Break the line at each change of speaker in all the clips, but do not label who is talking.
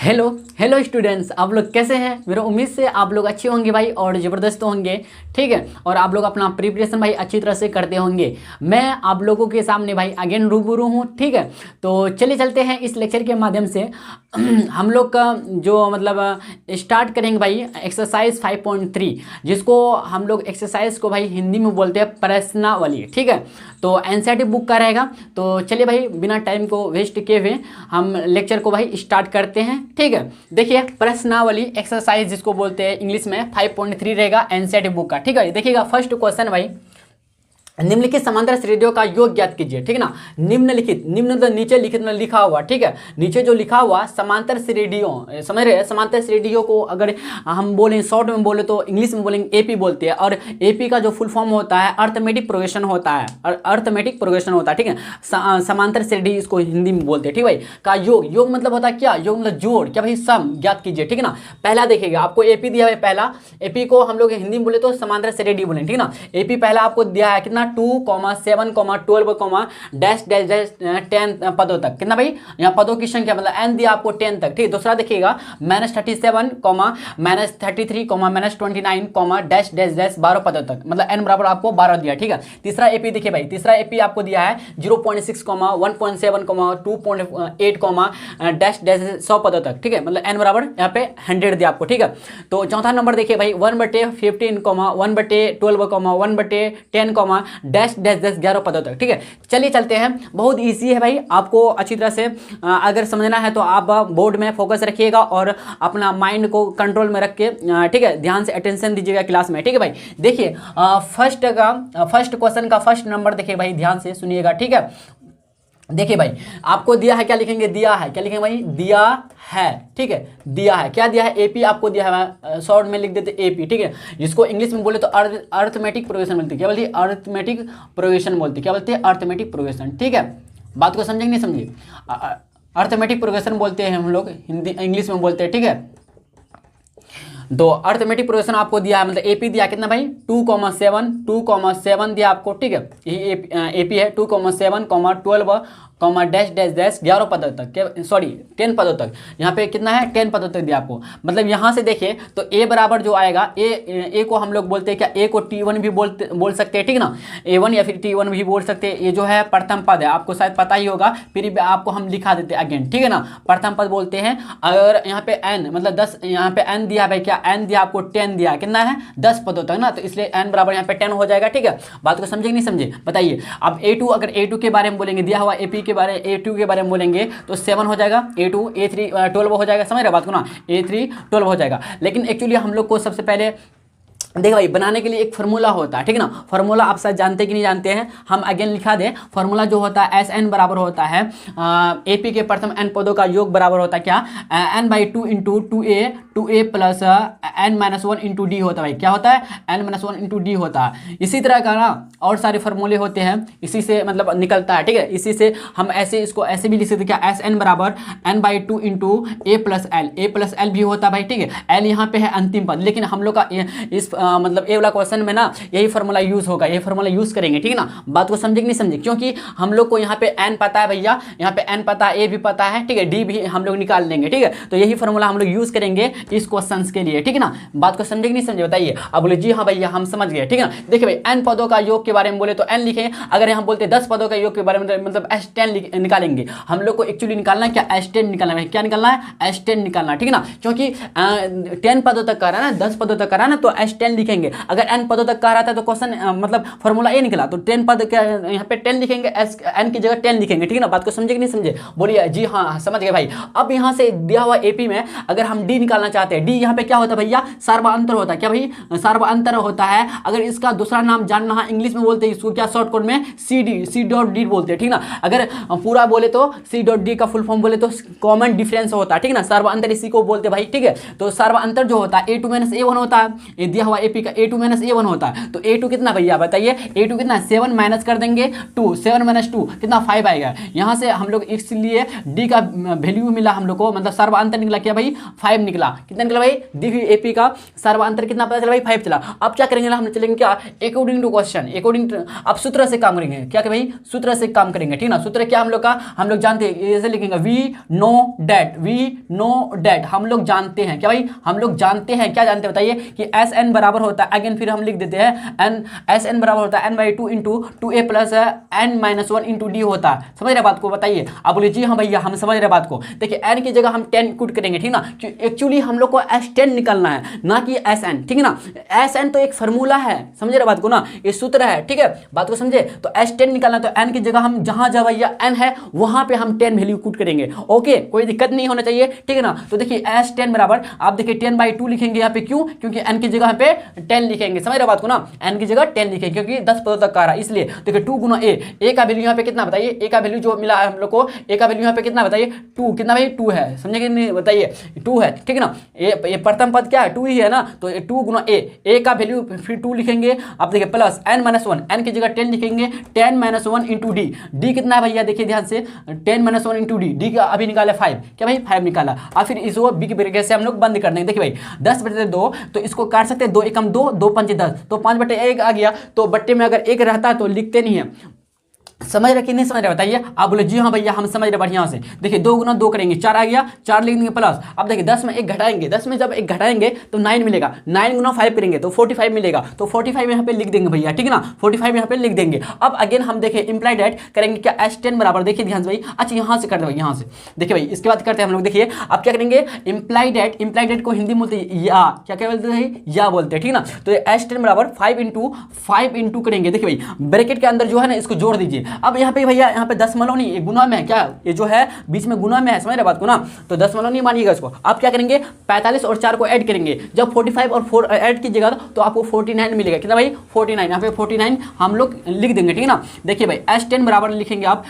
Hello hello students, आप लोग कैसे हैं। मेरा उम्मीद से आप लोग अच्छे होंगे भाई और ज़बरदस्त होंगे, ठीक है। और आप लोग अपना प्रिपरेशन भाई अच्छी तरह से करते होंगे। मैं आप लोगों के सामने भाई अगेन रूबरू हूँ, ठीक है। तो चलिए चलते हैं इस लेक्चर के माध्यम से हम लोग का जो मतलब स्टार्ट करेंगे भाई एक्सरसाइज 5.3, जिसको हम लोग एक्सरसाइज को भाई हिंदी में बोलते हैं प्रश्नावली, ठीक है। तो एनसीईआरटी बुक का रहेगा। तो चलिए भाई बिना टाइम को वेस्ट किए हुए हम लेक्चर को भाई स्टार्ट करते हैं, ठीक है। देखिए प्रश्नावली एक्सरसाइज जिसको बोलते हैं इंग्लिश में 5.3 रहेगा एनसीईआरटी बुक का, ठीक है। देखिएगा फर्स्ट क्वेश्चन भाई, निम्नलिखित समांतर श्रेणियों का योग ज्ञात कीजिए, ठीक है ना। निम्नलिखित, निम्न तो नीचे लिखित में लिखा हुआ, ठीक है। नीचे जो लिखा हुआ समांतर श्रेणियों, समझ रहे हैं। समांतर श्रेणियों को अगर हम बोलें शॉर्ट में बोले तो इंग्लिश में बोलेंगे एपी बोलते हैं। और एपी का जो फुल फॉर्म होता है अर्थमेटिक प्रोग्रेशन होता है, अर्थमेटिक प्रोग्रेशन होता है, ठीक है। समांतर श्रेणी इसको हिंदी में बोलते हैं, ठीक भाई। का योग, योग मतलब होता है क्या, योग मतलब जोड़, क्या भाई सम ज्ञात कीजिए, ठीक है ना। पहला देखिएगा आपको एपी दिया है, पहला एपी को हम लोग हिंदी में बोले तो समांतर श्रेणी बोले, ठीक है ना। एपी पहला आपको दिया है कितना 2, 7, 12, डैश डैश डैश 10 पदों तक, कितना भाई यहाँ पदों की संख्या मतलब n दिया आपको 10 तक, ठीक। दूसरा देखिएगा -37, -33, -29, डैश डैश डैश 12 पदों तक, मतलब n बराबर आपको 12 दिया, ठीक है। तीसरा एपी देखिए भाई, तीसरा एपी आपको दिया है 0.6, 1.7, 2.8, डैश डैश 100 पदों तक, ठीक है। मतलब n बराबर यहाँ पे 100 दिया आपको, ठीक है। तो चौथा नंबर देखिए भाई 1/15, 1/12, 1/10, डैश डैश डैश 11 पदों तक, ठीक है। चलिए चलते हैं, बहुत इजी है भाई, आपको अच्छी तरह से अगर समझना है तो आप बोर्ड में फोकस रखिएगा और अपना माइंड को कंट्रोल में रख के, ठीक है, ध्यान से अटेंशन दीजिएगा क्लास में, ठीक है भाई। देखिए फर्स्ट क्वेश्चन का फर्स्ट नंबर देखिए भाई, ध्यान से सुनिएगा, ठीक है। देखिए भाई आपको दिया है, क्या लिखेंगे, दिया है, क्या लिखेंगे भाई, दिया है, ठीक है। दिया है, क्या दिया है, एपी आपको दिया है, शॉर्ट में लिख देते एपी, ठीक है। जिसको इंग्लिश में बोले तो अर्थमेटिक प्रोग्रेशन बोलते हैं, क्या बोलते हैं, अर्थमेटिक प्रोग्रेशन बोलते हैं, क्या बोलते हैं, अर्थमेटिक प्रोग्रेशन, ठीक है। बात को समझेंगे नहीं समझिए, अर्थमेटिक प्रोग्रेशन बोलते हैं हम लोग, हिंदी इंग्लिश में बोलते हैं, ठीक है। तो अर्थमेटिक प्रोग्रेशन आपको दिया है, मतलब एपी दिया कितना भाई 2,7 दिया आपको, ठीक है। यही एपी है 2,7, 12, डैश डैश डैश 11 पदों तक, सॉरी 10 पदों तक। यहाँ पे कितना है 10 पदों तक दिया आपको। मतलब यहाँ से देखिए तो ए बराबर जो आएगा, ए को हम लोग बोलते हैं क्या, ए को T1 भी बोल सकते हैं, ठीक है ना। A1 या फिर T1 भी बोल सकते हैं। ये जो है प्रथम पद है, आपको शायद पता ही होगा, फिर भी आपको हम लिखा देते हैं अगेन, ठीक है ना। प्रथम पद बोलते हैं। अगर यहाँ पे n मतलब 10, यहाँ पे n दिया भाई, क्या n दिया आपको 10 दिया, कितना है 10 पदों तक ना, तो इसलिए n बराबर यहाँ पे 10 हो जाएगा, ठीक है। बात को समझे नहीं समझे बताइए। अब A2, अगर A2 के बारे में बोलेंगे, दिया हुआ एपी के बारे A2 के बारे में बोलेंगे तो 7 हो जाएगा, A2, A3 12 हो जाएगा, समझ रहे बात को ना, A3 12 हो जाएगा। लेकिन एक्चुअली हम लोग को सबसे पहले देखो भाई बनाने के लिए एक फार्मूला होता है, ठीक है ना। फार्मूला आप शायद जानते कि नहीं जानते हैं, हम अगेन लिखा दें। फार्मूला जो होता है SN बराबर होता है एपी के प्रथम n पदों का योग बराबर होता है क्या, n/2 into 2a plus n-1 into D होता है भाई, क्या होता है n-1 इंटू डी होता है। इसी तरह का ना और सारे फार्मूले होते हैं, इसी से मतलब निकलता है, ठीक है। इसी से हम ऐसे इसको ऐसे भी लिख सकते क्या, SN बराबर n/2 into a plus l भी होता है भाई, ठीक है। l यहाँ पे है अंतिम पद, लेकिन हम लोग का इस मतलब ए वाला क्वेश्चन में ना यही फार्मूला यूज होगा, यही फार्मूला यूज करेंगे, ठीक है ना। बात को समझे कि नहीं समझे, क्योंकि हम लोग को यहाँ पे n पता है भैया, यहाँ पे n पता है, a भी पता है, ठीक है, d भी हम लोग निकाल लेंगे, ठीक है। तो यही फार्मूला हम लोग यूज करेंगे इस क्वेश्चन के लिए, ठीक है ना। बात को समझे कि नहीं समझे बताइए। अब बोले जी हाँ भैया हम समझ गए, ठीक है ना। देखिए भाई n पदों का योग के बारे में बोले तो n लिखें, अगर यहाँ बोलते 10 पदों का योग के बारे में मतलब S10 निकालेंगे। हम लोग को एक्चुअली निकालना है क्या, S10 निकालना है, क्या निकालना है, S10 निकालना है, ठीक है ना। क्योंकि 10 पदों तक का रहा है ना, 10 पदों तक का रहा है ना, तो S10 लिखेंगे। अगर n पदों तक कह रहा था तो क्वेश्चन मतलब फॉर्मूला ए निकला, तो 10 पद के यहाँ पे 10 लिखेंगे, n की जगह 10 लिखेंगे, ठीक है ना। बात को समझे कि नहीं समझे बोलिए जी हाँ समझ गए भाई। अब यहाँ से दिया हुआ एपी में अगर हम डी निकालना चाहते हैं, डी यहाँ पे क्या होता है भैया, सर्वांतर होता है, क्या भाई सर्वांतर होता है। अगर इसका दूसरा नाम जानना है, इंग्लिश में बोलते हैं इसको क्या, शॉर्टकट में C.D बोलते हैं, ठीक है ना। अगर पूरा बोले तो C.D का फुल फॉर्म बोले तो कॉमन डिफरेंस होता है, ठीक है ना। सर्वांतर इसी को बोलते भाई, ठीक है। तो सर्वांतर जो होता है A2 - A1 होता है, ये दिया हुआ एपी का A2 - A1 होता है। तो A2 कितना भैया बताइए, A2 कितना 7 माइनस कर देंगे 2, 7 - 2 कितना 5 आएगा। यहाँ से हम लोग इसलिए D का वैल्यू मिला हम लोग को, मतलब सर्वांतर निकला क्या भाई 5 निकला, कितना निकला भाई, दी हुई एपी का सर्वांतर कितना पता चला भाई, 5 चला। अब क्या करेंगे ना, हम चलेंगे क्या, according to question, according to, अब सूत्र से काम करेंगे, क्या भाई, सूत्र से काम करेंगे, ठीक ना। सूत्र क्या हम लोग का, हम लोग जानते हैं, ऐसे लिखेंगे वी नो डैट, हम लोग जानते हैं क्या भाई, हम लोग जानते हैं, क्या जानते हैं बताइए, कि एस एन बराबर होता है, अगेन फिर हम लिख देते हैं एन, एस एन बराबर होता है n by 2 into 2a plus N minus 1 into D होता है। समझ रहे बात को, बताइए आप बोलिए जी हाँ भैया हम समझ रहे बात को। देखिए एन की जगह हम 10 पुट करेंगे, ठीक ना, एक्चुअली हम लोग को S10 निकालना है, ना कि SN, ठीक है ना। SN तो एक फार्मूला है, समझ रहे बात को ना, ये सूत्र है, ठीक है, बात को समझे। तो S10 निकालना, तो n की जगह हम जहां जहां भैया n है वहां पे हम 10 वैल्यू पुट करेंगे, ओके, कोई दिक्कत नहीं होना चाहिए, ठीक है ना। तो देखिए S10 बराबर आप देखिए 10/2 लिखेंगे यहाँ पे, क्यों, क्योंकि n की जगह यहाँ पे 10 लिखेंगे, समझ रहे बात को ना, n की जगह 10 लिखेंगे क्योंकि 10 पदों तक का रहा, इसलिए देखिए 2 गुना a का वैल्यू यहाँ पे कितना बताइए, a का वैल्यू जो मिला है हम लोग को, a का वैल्यू यहाँ पे कितना बताइए, 2, कितना भाई 2 है, समझे कि नहीं बताइए, 2 है, ठीक है ना। ये प्रथम पद क्या है, 2 ही है ना, तो 2 गुना a का वैल्यू फिर 2 लिखेंगे, अब देखिए प्लस n माइनस 1, n की जगह 10 लिखेंगे, 10 माइनस 1 इंटू डी, डी कितना है भैया देखिए ध्यान से, 10 माइनस 1 इंटू डी, डी का अभी निकाला 5, क्या भाई 5 निकाला। अब फिर इसको बी के ब्रैकेट से हम लोग बंद कर देंगे, देखिए भाई 10/2, तो इसको काट सकते हैं, 2 एकम 2, 2 पंच 10, तो 5/1 आ गया, तो बट्टे में अगर 1 रहता है तो लिखते नहीं है, समझ रहे कि नहीं समझ रहे बताइए, आप बोले जी हाँ भैया हम समझ रहे बढ़िया से। देखिए 2 गुना 2 करेंगे, 4 आ गया, 4 लिख देंगे प्लस, अब देखिए 10 में 1 घटाएंगे, 10 में जब 1 घटाएंगे तो 9 मिलेगा, 9 गुना 5 करेंगे तो 45 मिलेगा, तो 45 यहाँ पे लिख देंगे भैया, ठीक है ना, 45 यहाँ पे लिख देंगे। अब अगेन हम देखिए इंप्लाइड एट करेंगे क्या, S10 बराबर, देखिए ध्यान से भाई, अच्छा यहाँ से कर दो, यहाँ से देखिए भाई, इसके बाद करते हैं हम लोग, देखिए अब क्या करेंगे, इंप्लाइड एट को हिंदी में बोलते हैं या, क्या बोलते हैं, या बोलते हैं, ठीक ना। तो S10 बराबर 5 इंटू करेंगे, देखिए भाई ब्रैकेट के अंदर जो है ना इसको जोड़ दीजिए। अब यहाँ पे भैया यहाँ पे दशमलव नहीं, ये गुना में है, क्या ये जो है बीच में गुना में है, समझ रहे बात को ना, तो दशमलव नहीं मानिएगा इसको। आप क्या करेंगे, 45 और 4 को ऐड करेंगे, जब 45 और 4 ऐड कीजिएगा तो आपको 49 मिलेगा, कितना भाई 49, यहाँ पे 49 हम लोग लिख देंगे, ठीक है ना। देखिए भाई S10 बराबर लिखेंगे आप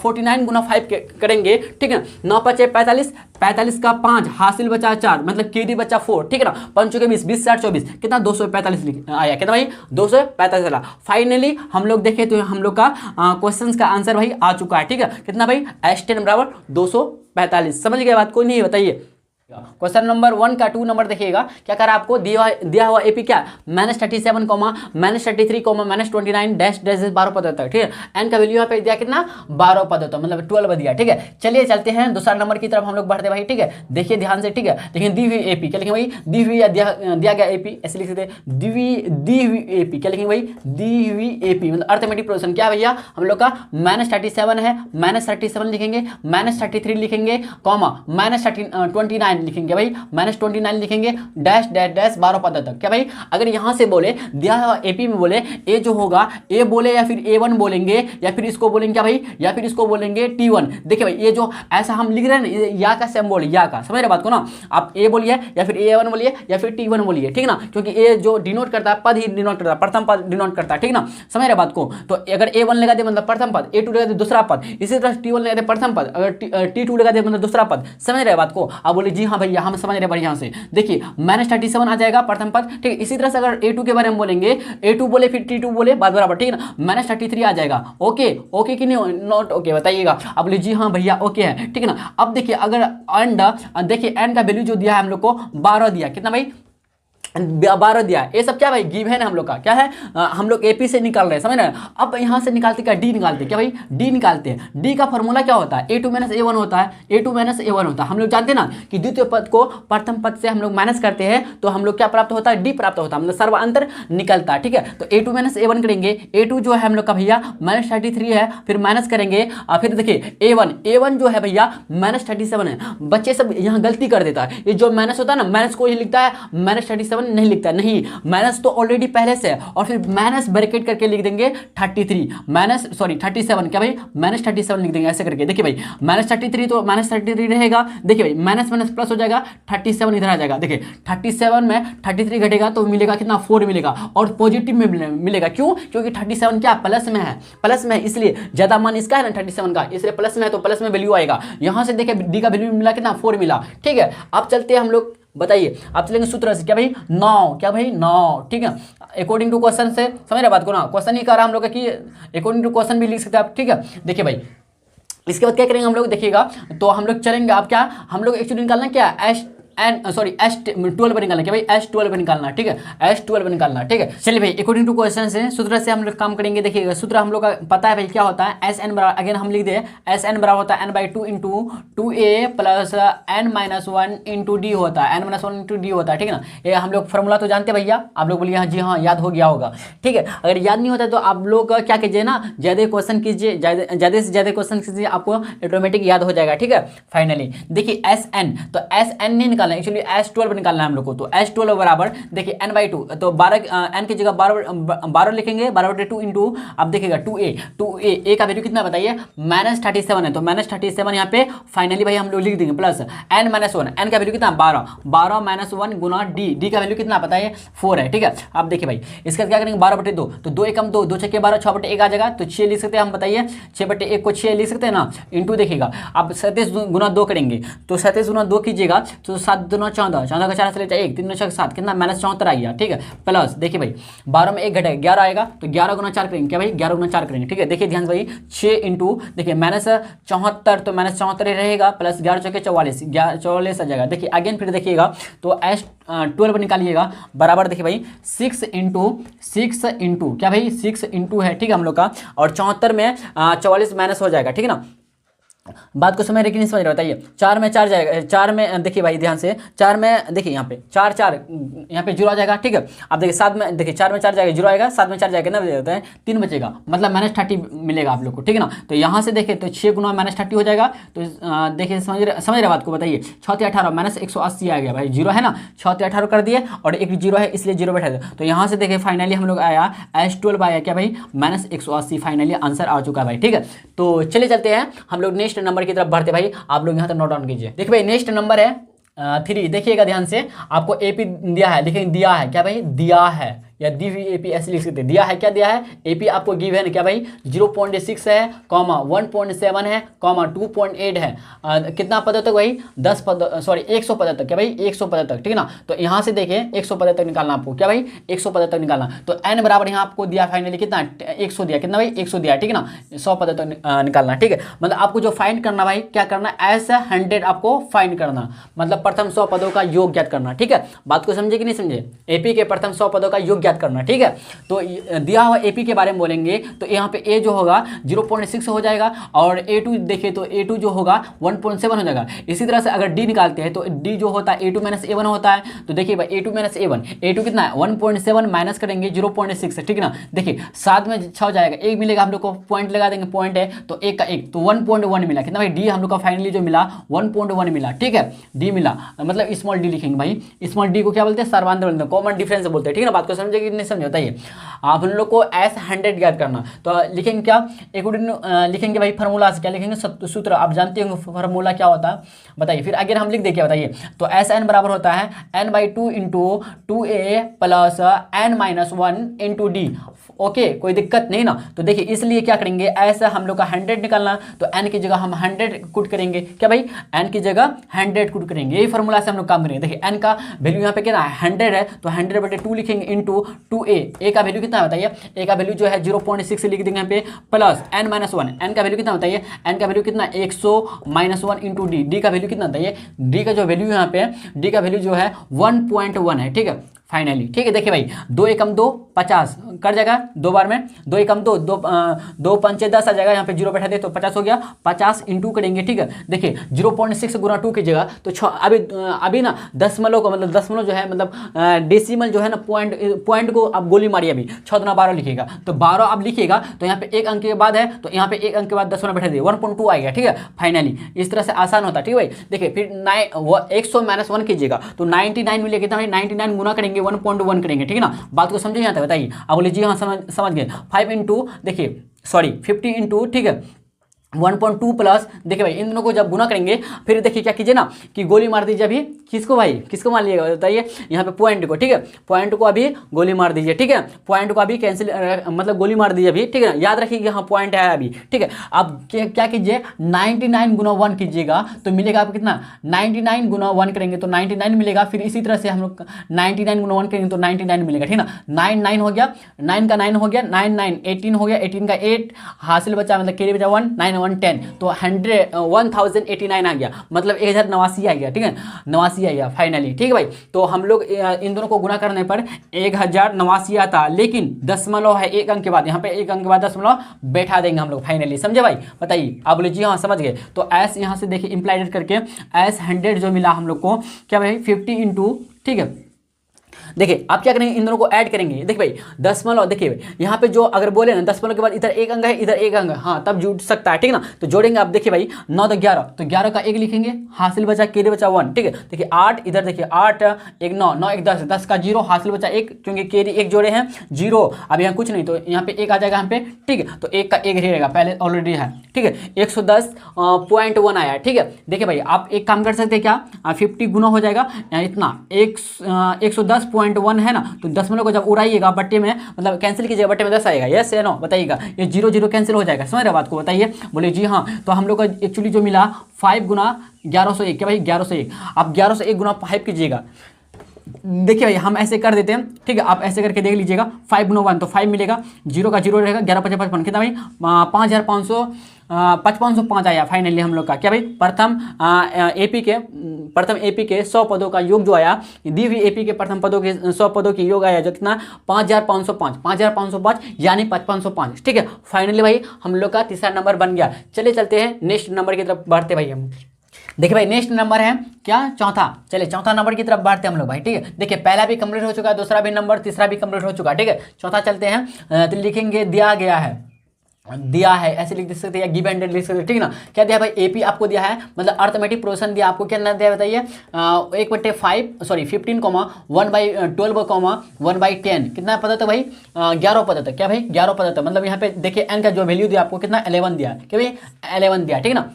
49 गुना 5 करेंगे, ठीक है, 9 5 45, 45 का 5 हासिल बचा 4, मतलब केडी बचा 4, ठीक है ना, 5 के 20, 20 4 24, कितना 245 आया, कितना भाई 245 चला। फाइनली हम लोग देखें तो हम लोग का क्वेश्चन का आंसर भाई आ चुका है, ठीक है, कितना भाई S10 बराबर 245, समझ गए बात, कोई नहीं बताइए। क्वेश्चन नंबर 1 का 2 नंबर देखिएगा, क्या कर आपको दिया हुआ एपी क्या, -37, -33, -29 डैश 12 पद होता है, ठीक है। एन का वैल्यू यहाँ पे दिया कितना 12 पद होता है, मतलब 12 दिया, ठीक है। चलिए चलते हैं दूसरा नंबर की तरफ हम लोग बढ़ते भाई, ठीक है, देखिए ध्यान से, ठीक है। देखिए दी हुई एपी, क्या लिखेंगे भाई, दी हुई या दिया गया एपी, ऐसे लिख सकते हैं, दी हुई एपी, क्या लिखेंगे भाई, दी हुई एपी, मतलब अर्थमेटिक प्रोग्रेशन क्या भैया हम लोग का -37 है, -37 लिखेंगे, -33 लिखेंगे, कॉमा -29 लिखेंगे भाई, -29 लिखेंगे, डैश डैश डैश 12 पद तक, क्या भाई अगर यहां से बोले दिया हुआ एपी में बोले ए जो होगा ए बोले या फिर A1 बोलेंगे, या फिर इसको बोलेंगे क्या भाई, या फिर इसको बोलेंगे T1। देखिए भाई ये जो ऐसा हम लिख रहे हैं ना, या का सिंबल, या का, समझ रहे बात को ना, आप ए बोलिए या फिर A1 बोलिए या फिर T1 बोलिए, ठीक है ना, क्योंकि ए जो डिनोट करता है पद ही डिनोट करता है, प्रथम पद डिनोट करता है, ठीक ना, समझ रहे बात को। तो अगर A1 लगा दे मतलब प्रथम पद, A2 लगा दे दूसरा पद, इसी तरह T1 लगा दे प्रथम पद, अगर T2 लगा दे मतलब दूसरा पद, समझ रहे बात को। आप बोले जी हाँ भैया हम समझ रहे बढ़िया से। देखिए -37 आ जाएगा प्रथम पद, ठीक है। इसी तरह से अगर A2 के बारे में बोलेंगे, A2 बोले फिर T2 बोले, बात बराबर, ठीक है ना, -33 आ जाएगा, ओके ओके कि नहीं, नॉट ओके बताइएगा। अब बोले जी हाँ भैया ओके है, ठीक है ना। अब देखिए अगर एंड, देखिए एंड का वैल्यू जो दिया है हम लोग को 12 दिया, कितना भाई 12 दिया, ये सब क्या भाई गिवन है हम लोग का, क्या है हम लोग एपी से निकाल रहे हैं, समझ रहे हैं। अब यहाँ से निकालते क्या, डी निकालते, क्या भाई डी निकालते हैं। डी का फॉर्मूला क्या होता है, A2 - A1 होता है, A2 - A1 होता है। हम लोग जानते हैं ना कि द्वितीय पद को प्रथम पद से हम लोग माइनस करते हैं तो हम लोग क्या प्राप्त होता है, डी प्राप्त होता है, मतलब सर्वांतर निकलता है, ठीक है। तो A2 - A1 करेंगे, A2 जो है हम लोग का भैया -33 है, फिर माइनस करेंगे, फिर देखिए A1 जो है भैया -37 है। बच्चे सब यहाँ गलती कर देता है, ये जो माइनस होता है ना, माइनस को ही लिखता है, -37 नहीं लिखता, नहीं माइनस तो ऑलरेडी पहले से है, और फिर माइनस ब्रैकेट करके लिख देंगे 37 क्या भाई -37 लिख देंगे ऐसे करके। देखिए भाई -33 तो -33 रहेगा, देखिए भाई माइनस माइनस प्लस हो जाएगा, 37 इधर आ जाएगा। देखिए 37 में 33 घटेगा तो मिलेगा कितना 4 मिलेगा, और पॉजिटिव में मिलेगा, क्यों, क्योंकि 37 क्या प्लस में है, प्लस में है, इसलिए ज्यादा मान इसका है ना 37 का, इसलिए प्लस में है तो प्लस में वैल्यू आएगा। यहां से देखिए डी का वैल्यू मिला कितना 4 मिला, ठीक है। अब चलते हैं हम लोग, बताइए आप चलेंगे सूत्र से, क्या भाई 9, क्या भाई 9, ठीक है, अकॉर्डिंग टू क्वेश्चन से, समझ रहे बात को ना, क्वेश्चन ही कह रहा हम लोग कि अकॉर्डिंग टू क्वेश्चन भी लिख सकते हैं आप, ठीक है। देखिए भाई इसके बाद क्या करेंगे हम लोग, देखिएगा तो हम लोग चलेंगे, आप क्या हम लोग एक्चुअली निकालना क्या एन सॉरी S12 निकालना, क्या भाई S12 निकालना, ठीक है, S12 निकालना, ठीक है। चलिए भाई अकॉर्डिंग टू क्वेश्चन से सूत्र से हम लोग काम करेंगे। देखिएगा सूत्र हम लोग का पता है भाई क्या होता है, एस एन बराबर, अगेन हम लिख दे एस एन बराबर होता है n/2 into 2a plus n-1 into D होता है, n-1 इंटू डी होता है, ठीक है ना। ये हम लोग फॉर्मूला तो जानते हैं भैया, आप लोग बोलिए हाँ जी हाँ याद हो गया होगा, ठीक है। अगर याद नहीं होता तो आप लोग क्या कीजिए ना, ज़्यादा क्वेश्चन कीजिए, ज़्यादा से ज़्यादा क्वेश्चन कीजिए, आपको ऑटोमेटिक याद हो जाएगा, ठीक है। फाइनली देखिए एस एन, तो एस एन नहीं निकालना, एक्चुअली S12 निकालना है हम लोग को। तो S12 बराबर देखिए n/2, तो 12 n की जगह 12 लिखेंगे, 12/2 इंटू, अब देखिएगा 2a का वैल्यू कितना बताइए, -37 है, तो -37 यहाँ पे फाइनली भाई हम लोग लिख देंगे, प्लस n-1, n का वैल्यू कितना 12 -1 गुना डी का वैल्यू कितना बताइए 4 है, ठीक है। अब देखिए भाई इसका क्या करेंगे 12/2, तो 2 एकम 2, 2 छक्के 12, 6/1 आ जाएगा, तो 6 लिख सकते हैं हम, बताइए 6/1 को 6 लिख सकते हैं ना, इंटू देखिएगा अब 37 गुना 2 करेंगे, तो 37 गुना 2 कीजिएगा तो 7 दूना 14, 14 का 4 से लेता है 1, 3 9 7 कितना -74 आ गया, ठीक है। प्लस देखिए भाई 12 में 1 घटेगा 11 आएगा, तो 11 गुना 4 करेंगे, क्या भाई 11 गुना 4 करेंगे, ठीक है। देखिए ध्यान से भाई 6 इंटू देखिए -74, तो -74 ही रहेगा, प्लस 11 चौके 44, 44 आ जाएगा। देखिए अगेन फिर देखिएगा तो S12 निकालिएगा बराबर, देखिए भाई 6 इंटू क्या भाई 6 इंटू है, ठीक है हम लोग का, और 74 में 44 माइनस हो जाएगा, ठीक है ना। बात को समझ रहे कि नहीं समझ रहे बताइए, 4 में 4 जाएगा, 4 में देखिए भाई ध्यान से 4 में देखिए यहाँ पे 4 4 यहाँ पे 0 आ जाएगा, ठीक है। अब देखिए 7 में देखिए 4 में 4 जाएगा 0 आएगा, 7 में 4 जाएगा कितना बचेगा है 3 बचेगा, मतलब -30 मिलेगा आप लोग को, ठीक है ना। तो यहाँ से देखिए तो 6 गुना -30 हो जाएगा, तो देखिए समझ रहे बात को, बताइए 6 × 18 -180 आ गया भाई, 0 है ना, 6 × 18 कर दिए और एक 0 है इसलिए 0 बैठा दिया, तो यहाँ से देखिए फाइनली हम लोग आया S12 आया क्या भाई -180, फाइनली आंसर आ चुका है भाई, ठीक है। तो चलिए चलते हैं हम लोग नेक्स्ट नंबर की तरफ बढ़ते भाई, आप लोग यहाँ तक नोट डाउन कीजिए। देखिए भाई नेक्स्ट नंबर है 3, देखिएगा ध्यान से, आपको एपी दिया है, देखिए दिया है क्या भाई, दिया है या DVAP ऐसे लिख सकते हैं, दिया है क्या दिया है, एपी आपको गिव है क्या भाई 0.6 है, 1.7 है, 2.8 है, कितना पदों तक भाई 10 पद, सॉरी 100 पदों तक, क्या भाई 100 पदों तक, ठीक है ना। तो यहाँ से देखिए 100 पदों तक निकालना आपको, क्या भाई 100 पदों तक निकालना, तो n बराबर यहाँ आपको दिया फाइनली कितना 100 दिया, कितना भाई 100 दिया, ठीक है ना, 100 पदों तक निकालना, ठीक है। मतलब आपको जो फाइंड करना भाई क्या करना, ऐसा 100 आपको फाइंड करना, मतलब प्रथम 100 पदों का योग ज्ञात करना, ठीक है। बात को समझे कि नहीं समझे, एपी के प्रथम 100 पदों का योग करना, ठीक है। तो दिया हुआ एपी के बारे में बोलेंगे तो यहाँ पे ए जो होगा 0.6 हो जाएगा, और A2 देखें तो A2 जो होगा 1.7 हो जाएगा। इसी तरह से अगर डी निकालते हैं तो डी जो होता है A2 - A1 होता है, तो देखिए भाई A2 - A1, A2 कितना है 1.7 माइनस करेंगे 0.6, ठीक है ना। देखिए 7 में 6 हो जाएगा, 1 मिलेगा, हम लोग को पॉइंट लगा देंगे, पॉइंट है तो 1 का 1, तो 1.1 मिला, कितना भाई डी हम लोग का फाइनली जो मिला 1.1 मिला, ठीक है, डी मिला, मतलब स्मॉल डी लिखेंगे भाई, स्मॉल डी को क्या बोलते हैं सर्वांतर बोलते हैं, कॉमन डिफरेंस बोलते हैं, ठीक है ना। बात को समझे कि नहीं समझे बताइए। आप उन लोग को S100 ज्ञात करना, तो लिखेंगे क्या अकॉर्डिंग लिखेंगे भाई फार्मूला से, क्या लिखेंगे सूत्र, आप जानते होंगे फार्मूला क्या होता है बताइए, फिर अगर हम लिख दे क्या बताइए, तो SN बराबर होता है n/2 into 2a plus n-1 into D, okay कोई दिक्कत नहीं ना। तो देखिए इसलिए क्या करेंगे, ऐसा हम लोग का 100 निकालना, तो n की जगह हम 100 कुट करेंगे, क्या भाई n की जगह 100 कुट करेंगे, यही फार्मूला से हम लोग काम करेंगे। देखिए n का वैल्यू यहाँ पे क्या है 100 है, तो 100/2 लिखेंगे इंटू 2a, a का वैल्यू कितना है बताइए, a का वैल्यू जो है 0.6 लिख देंगे यहाँ पे, प्लस n-1, n का वैल्यू कितना बताइए, n का वैल्यू कितना 100 -1 इंटू डी, डी का वैल्यू कितना बताइए, डी का जो वैल्यू यहाँ पे डी का वैल्यू जो है 1.1 है, ठीक है फाइनली, ठीक है। देखिए भाई 2 एकम 2 50 कर जाएगा, 2 बार में 2 एकम 2 2 पंचे 10 आ जाएगा, यहाँ पे 0 बैठा दे तो 50 हो गया, 50 इंटू करेंगे, ठीक है। देखिए 0.6 गुना 2 कीजिएगा तो अभी ना दशमलव को, मतलब दशमलव जो है मतलब डेसिमल जो है ना पॉइंट को आप गोली मारिए, अभी 6 × 12 लिखिएगा, तो 12 आप लिखिएगा तो यहाँ पे एक अंक के बाद है, तो यहाँ पे एक अंक के बाद 10 बैठा दिए 1.2 आएगा, ठीक है फाइनली। इस तरह से आसान होता है, ठीक है भाई। देखिए फिर 100 - 1 कीजिएगा तो 99 मिलेगा, कितना भाई 99 गुना करेंगे 1.1 करेंगे, ठीक है ना। बात को समझे यहाँ तक बताइए, अब बोलिए जी हाँ समझ गए। 5 इंटू देखिए सॉरी 50 इंटू, ठीक है 1.2 प्लस, देखिए भाई इन दोनों को जब गुना करेंगे फिर देखिए क्या कीजिए ना कि गोली मार दीजिए अभी, किसको भाई किसको मार लीजिएगा बताइए, यहाँ पे पॉइंट को, ठीक है पॉइंट को अभी गोली मार दीजिए, ठीक है पॉइंट को अभी कैंसिल मतलब गोली मार दीजिए अभी, ठीक है याद रखिए हाँ पॉइंट है अभी, ठीक है। अब क्या कीजिए 99 गुना 1 कीजिएगा तो मिलेगा आपको कितना 99 गुना 1 करेंगे तो 99 मिलेगा, फिर इसी तरह से हम लोग 99 गुना 1 करेंगे तो 99 मिलेगा, ठीक है ना। 9 हो गया, 9 का 9 हो गया, 9 9 18 हो गया, 18 का 8 हासिल बचा, मतलब कैरी बचा 1 9 110 तो 1089 आ गया, मतलब 1089 आ गया, ठीक है, 89 आ गया फाइनली, ठीक है भाई। तो हम लोग इन दोनों को गुना करने पर 1089 आता, लेकिन दशमलव है एक अंक के बाद, यहाँ पे एक अंक के बाद दशमलव बैठा देंगे हम लोग फाइनली, समझे भाई? बताइए, आप बोले जी हाँ समझ गए। तो एस यहाँ से देखिए इंप्लाइडेड करके एस 100 जो मिला हम लोग को, क्या भाई 50 इंटू, ठीक है, देखिए आप क्या करेंगे, इन दोनों को ऐड करेंगे। देखिए भाई दशमलव, देखिए यहाँ पे जो अगर बोले ना दशमलव के बाद इधर एक अंक है इधर एक अंक है, हाँ तब जुड़ सकता है, ठीक है ना। तो जोड़ेंगे आप, देखिए भाई 9 तो 11, तो 11 का एक लिखेंगे, हासिल बचा केरी बचा 1, ठीक है। देखिए 8 इधर, देखिए 8 1 9, 9 1 10, 10 का 0, हासिल बचा 1, क्योंकि केरी एक जोड़े हैं 0, अब यहाँ कुछ नहीं तो यहाँ पे 1 आ जाएगा यहाँ पे, ठीक है। तो 1 का 1 रहेगा, पहले ऑलरेडी है, ठीक है। 110.1 आया, ठीक है। देखिए भाई आप एक काम कर सकते हैं क्या, 50 गुना हो जाएगा इतना 110.1 है ना, तो दशमलव को जब उड़ाइएगा बट्टे में, मतलब कैंसिल कीजिएगा, बट्टे में 10 आएगा, यस या नो बताइएगा। ये 0 0 कैंसिल हो जाएगा, समझ रहे बात को? बताइए, बोले जी हाँ। तो हम लोग का एक्चुअली जो मिला 5 गुना 1101, क्या भाई 1101, आप 1101 गुना 5 कीजिएगा। देखिए भाई हम ऐसे कर देते हैं, ठीक है, आप ऐसे करके देख लीजिएगा, 5 गुना 1 तो 5 मिलेगा, 0 का 0 रहेगा, 11 5 55, कितना भाई 5505 आया फाइनली हम लोग का, क्या भाई प्रथम एपी के 100 पदों का योग जो आया, दी हुई एपी के प्रथम पदों के 100 पदों की योग आया जो कितना 5505 यानी 5505, ठीक है। फाइनली भाई हम लोग का तीसरा नंबर बन गया। चले चलते हैं नेक्स्ट नंबर की तरफ बढ़ते भाई हम। देखिए भाई नेक्स्ट नंबर है क्या, चौथा। चलिए चौथा नंबर की तरफ बढ़ते हैं हम लोग भाई, ठीक है। देखिए पहला भी कंप्लीट हो चुका है, दूसरा भी नंबर, तीसरा भी कंप्लीट हो चुका है, ठीक है। चौथा चलते हैं, तो लिखेंगे दिया गया है, दिया है ऐसे लिख सकते हैं, गिव एंड लिख सकते हैं, ठीक है ना। क्या दिया भाई, एपी आपको दिया है, मतलब अर्थमेटिक प्रोशन दिया आपको, क्या दिया बताइए, 15 1/12 1/10, कितना पता था भाई 11 पता था, क्या भाई 11 पता था, मतलब यहाँ पे देखिए एन का जो वैल्यू दिया आपको कितना 11 दिया, क्या भाई 11 दिया, ठीक है ना।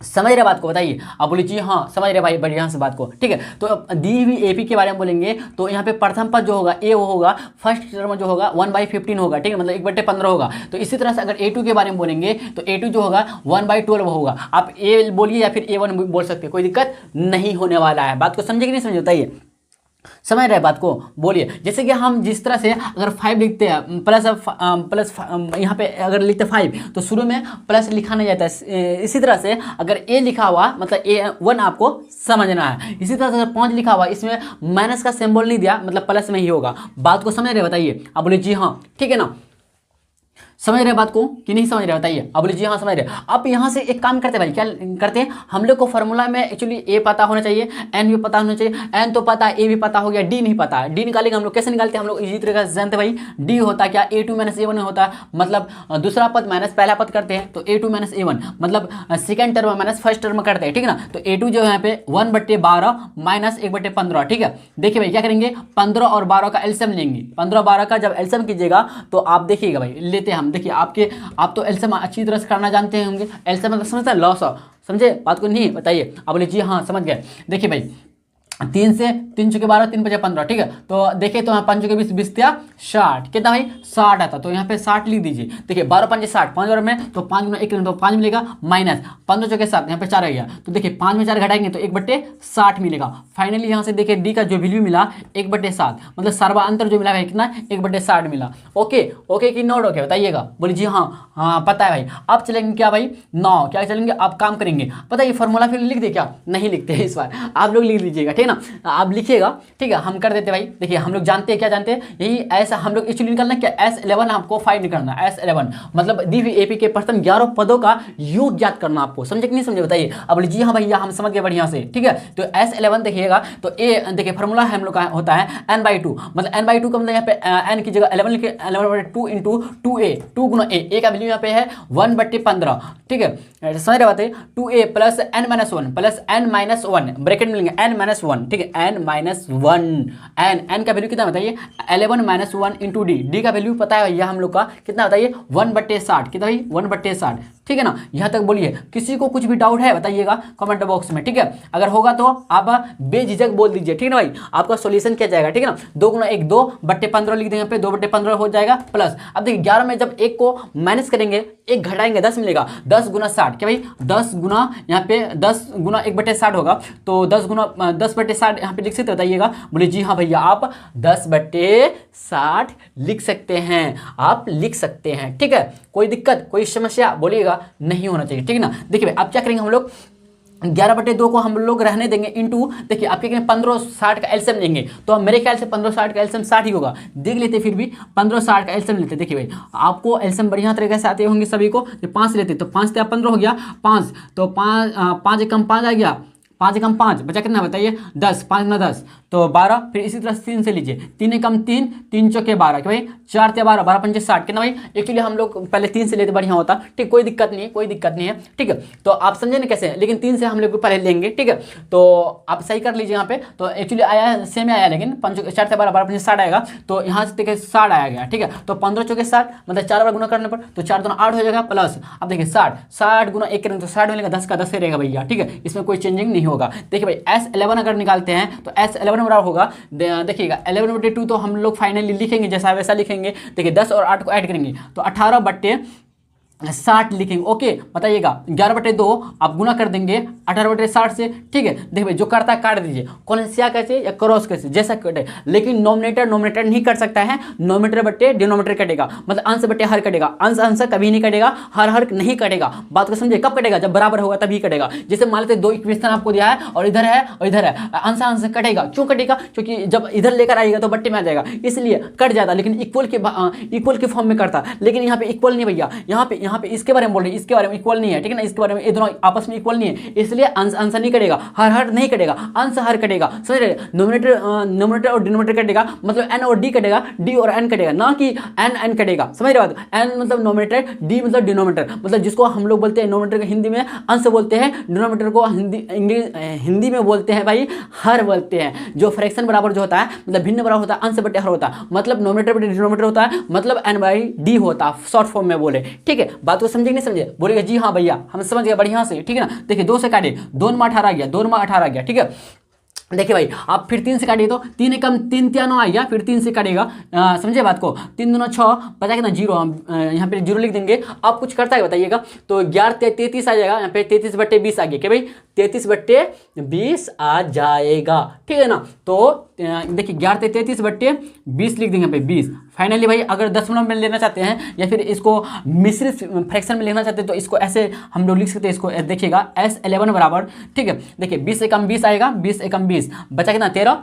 समझ रहे बात को? बताइए, आप बोलिए जी हाँ समझ रहे भाई, बढ़िया से बात को, ठीक है। तो दी हुई एपी के बारे में बोलेंगे तो यहाँ पे प्रथम पद जो होगा ए वो होगा, फर्स्ट टर्म जो होगा 1/15 होगा, ठीक है, मतलब 1/15 होगा। तो इसी तरह से अगर A2 के बारे में बोलेंगे तो A2 जो होगा 1/12 होगा। आप ए बोलिए या फिर A1 बोल सकते हैं, कोई दिक्कत नहीं होने वाला है। बात को समझे कि नहीं समझे? बताइए, समझ रहे बात को? बोलिए। जैसे कि हम जिस तरह से अगर 5 लिखते हैं प्लस यहाँ पे अगर लिखते 5 तो शुरू में प्लस लिखा नहीं जाता है, इसी तरह से अगर ए लिखा हुआ मतलब A1 आपको समझना है। इसी तरह से अगर 5 लिखा हुआ इसमें माइनस का सिंबल नहीं दिया, मतलब प्लस में ही होगा। बात को समझ रहे? बताइए, आप बोलिए जी हाँ, ठीक है ना। समझ रहे बात को कि नहीं समझ रहे? बताइए, अब बोलिए जी हाँ समझ रहे। अब यहाँ से एक काम करते हैं भाई, क्या करते हैं हम लोग को फॉर्मूला में एक्चुअली ए पता होना चाहिए, एन भी पता होना चाहिए, एन तो पता है, ए भी पता हो गया, डी नहीं पता। डी निकालेंगे हम लोग, कैसे निकालते हैं हम लोग इसी तरीके से जानते भाई। डी होता क्या, A2 - A1 होता है, मतलब दूसरा पद माइनस पहला पद करते हैं तो A2 - A1, मतलब second term minus first term करते हैं, ठीक है ना। तो A2 जो है यहाँ पे 1/12 माइनस 1/15, ठीक है। देखिए भाई क्या करेंगे, 15 और 12 का एलसीएम लेंगे। 15 और 12 का जब एलसीएम कीजिएगा तो आप देखिएगा भाई, लेते हैं हम, देखिए आप तो एलसीएम अच्छी तरह से करना जानते होंगे। एलसीएम मतलब समझते हैं, लॉस, समझे बात को? नहीं बताइए, आप बोले जी हाँ समझ गए। देखिए भाई 3 से 3 चुके 12 3 बजे 15, ठीक है। तो देखिए तो यहाँ 5 चुके 20 20 60, कितना भाई 60 आता, तो यहाँ पे 60 लिख दीजिए। देखिए 12 5 60, 5 बार में तो 5 गुना 1 तो 5 मिलेगा, माइनस 15 चुके 7, यहाँ पे 4 आ गया। तो देखिए 5 में 4 घटाएंगे तो 1/60 मिलेगा। फाइनली यहाँ से देखिए डी का जो वैल्यू मिला 1/7, मतलब सर्वांतर जो मिला है कितना 1/60 मिला। ओके ओके कि नोट ओके? बताइएगा, बोलिए जी हाँ हाँ पता है भाई। अब चलेंगे क्या भाई 9, क्या चलेंगे आप काम करेंगे, पता है ये फॉर्मूला फिर लिख दे क्या? नहीं लिखते इस बार, आप लोग लिख लीजिएगा, ठीक है ना। आप लिखिएगा, ठीक है, हम कर देते भाई। देखिए हम लोग जानते हैं, क्या जानते हैं, यही ऐसा हम लोग एक्चुअली निकालना क्या, S11 आपको फाइंड करना। S11 मतलब दी हुई एपी के प्रथम 11 पदों का योग ज्ञात करना आपको। समझे कि नहीं समझे? बताइए, अब जी हाँ भैया हम समझ गए बढ़िया से, ठीक है। तो S11 देखिएगा तो ए देखिए फॉर्मूला हम लोग का होता है n/2, मतलब n/2 का मतलब यहाँ पे n की जगह 11 लिखे, 11/2 इंटू 2a, 2 गुना ए का वैल्यू यहाँ पे है 1/15, ठीक है। समझ रहे बात है, 2a plus n-1 plus n-1 bracket में लेंगे n-1, ठीक है, n-1 n का वैल्यू कितना बताइए 11 - 1 इंटू डी का वैल्यू पता है भैया हम लोग का कितना बताइए 1/60, कितना भाई 1/60, ठीक है ना। यहाँ तक बोलिए, किसी को कुछ भी डाउट है बताइएगा कमेंट बॉक्स में, ठीक है। अगर होगा तो आप बेझिझक बोल दीजिए, ठीक है ना भाई, आपका सॉल्यूशन किया जाएगा, ठीक है ना। 2 गुना 1 2/15 लिख देंगे यहाँ पे, 2/15 हो जाएगा प्लस। अब देखिए 11 में जब 1 को माइनस करेंगे 1 घटाएंगे 10 मिलेगा, 10 गुना 60, क्या भाई 10 गुना यहाँ पे 10 गुना 1/60 होगा, तो 10 गुना 10/60 यहाँ पे लिख सकते बताइएगा। बोले जी हाँ भैया आप 10/60 लिख सकते हैं, आप लिख सकते हैं, ठीक है। कोई दिक्कत कोई समस्या बोलिएगा, होगा, नहीं होना चाहिए, ठीक है ना। देखिए भाई अब क्या करेंगे हम लोग, 11/2 को हम लोग रहने देंगे इंटू, देखिए आप क्या करेंगे 15 और 60 का एलसीएम लेंगे, तो मेरे ख्याल से 15 और 60 का एलसीएम 60 ही होगा, देख लेते फिर भी 15 और 60 का एलसीएम लेते। देखिए भाई आपको एलसीएम बढ़िया तरीके से आते होंगे सभी को, 5 लेते तो 5 से 15 हो गया, 5 तो 5 एकम 5 आ गया, 5 एकम 5 बचा कितना बताइए 10, 5 ना 10 तो 12, फिर इसी तरह से 3 से लीजिए, 3 एकम 3, 3 चौके 12 कि भाई 4 ते 12, 12 पंचे 60 कितना भाई। एक्चुअली हम लोग पहले 3 से लेते बढ़िया होता, ठीक, कोई दिक्कत नहीं है, कोई दिक्कत नहीं है, ठीक है। तो आप समझे ना कैसे, लेकिन 3 से हम लोग पहले लेंगे, ठीक है। तो आप सही कर लीजिए यहाँ पे, तो एक्चुअली आया सेम आया, लेकिन 4 से 12, 12 पंचे 60 आएगा, तो यहाँ से देखिए 60 आया गया, ठीक है। तो 15 चौके 60 मतलब 4 बार गुना करने पर तो 4 दूना 8 हो जाएगा, प्लस अब देखिए 60 गुना 1 करेंगे तो 60 मिलेगा, 10 का 10 ही रहेगा भैया, ठीक है, इसमें कोई चेंजिंग नहीं होगा। देखिए भाई S11 अगर निकालते हैं तो S11 बराबर होगा, देखिएगा 11/2 तो हम लोग फाइनली लिखेंगे जैसा वैसा लिखेंगे, देखिए 10 और 8 को ऐड करेंगे तो 18/60 लिखेंगे, ओके। बताइएगा 11/2 आप गुना कर देंगे 18/60 से, ठीक है। देखिए जो करता है काट दीजिए, कॉन्सिया कैसे या क्रॉस कैसे जैसा कटे, लेकिन नोमिनेटर नहीं कर सकता है, नोमिनेटर बट्टे डिनोमिनेटर कटेगा, मतलब अंश बट्टे हर कटेगा, अंश कभी नहीं कटेगा, हर नहीं कटेगा। बात को समझे, कब कटेगा, जब बराबर होगा तभी कटेगा। जैसे मान लेते 2 इक्वेशन आपको दिया है और इधर है और इधर है, अंश कटेगा, क्यों कटेगा, क्योंकि जब इधर लेकर आएगा तो बट्टे में आ जाएगा, इसलिए कट जाता, लेकिन इक्वल के फॉर्म में करता, लेकिन यहाँ पे इक्वल नहीं भैया, यहाँ पे इसके बारे में बोल रहे हैं, इसके बारे में इक्वल नहीं है, ठीक है ना, इसके बारे में ये दोनों आपस में इक्वल नहीं है, इसलिए अंश नहीं कटेगा, हर नहीं कटेगा, अंश हर कटेगा, समझ रहे। नोमिनेटर और डिनोमिनेटर कटेगा, मतलब एन और डी कटेगा, डी और एन कटेगा, ना कि एन कटेगा, समझ रहे बात। एन मतलब नोमिनेटर, डी मतलब डिनोमिनेटर, मतलब जिसको हम लोग बोलते हैं नोमिनेटर को हिंदी में अंश बोलते हैं, डिनोमिनेटर को हिंदी में बोलते हैं भाई हर बोलते हैं। जो फ्रैक्शन बराबर जो होता है, मतलब भिन्न बराबर होता है, अंश बटे हर होता है, मतलब नोमिनेटर बटे डिनोमिनेटर होता है, मतलब n/d होता है, शॉर्ट फॉर्म में बोले, ठीक है। बात को समझे नहीं समझे, बोलेगा जी हाँ भैया हम समझ गए बढ़िया से, ठीक है ना। देखिए 2 से काटे, 2 में 18 आ गया, 2 में 18 आ गया, ठीक है। देखिए भाई आप फिर 3 से काटिए तो 3 एकम 3 3 आ गया, फिर 3 से काटेगा, समझे बात को, 3 दूना 6 बचा कितना 0, हम यहाँ पे 0 लिख देंगे। आप कुछ करता है बताइएगा, तो 11 33 आ जाएगा, यहाँ पे 33/20 आ गया, क्या भाई 33/20 आ जाएगा, ठीक है ना। तो देखिए 11 33/20 लिख देंगे पे 20। फाइनली भाई अगर दशमलव में लेना चाहते हैं या फिर इसको मिश्रित फ्रैक्शन में लेना चाहते हैं तो इसको ऐसे हम लोग लिख सकते हैं, इसको देखिएगा S11 बराबर, ठीक है। देखिए 20 एकम 20 आएगा, 20 एकम 20 बचा कितना 13,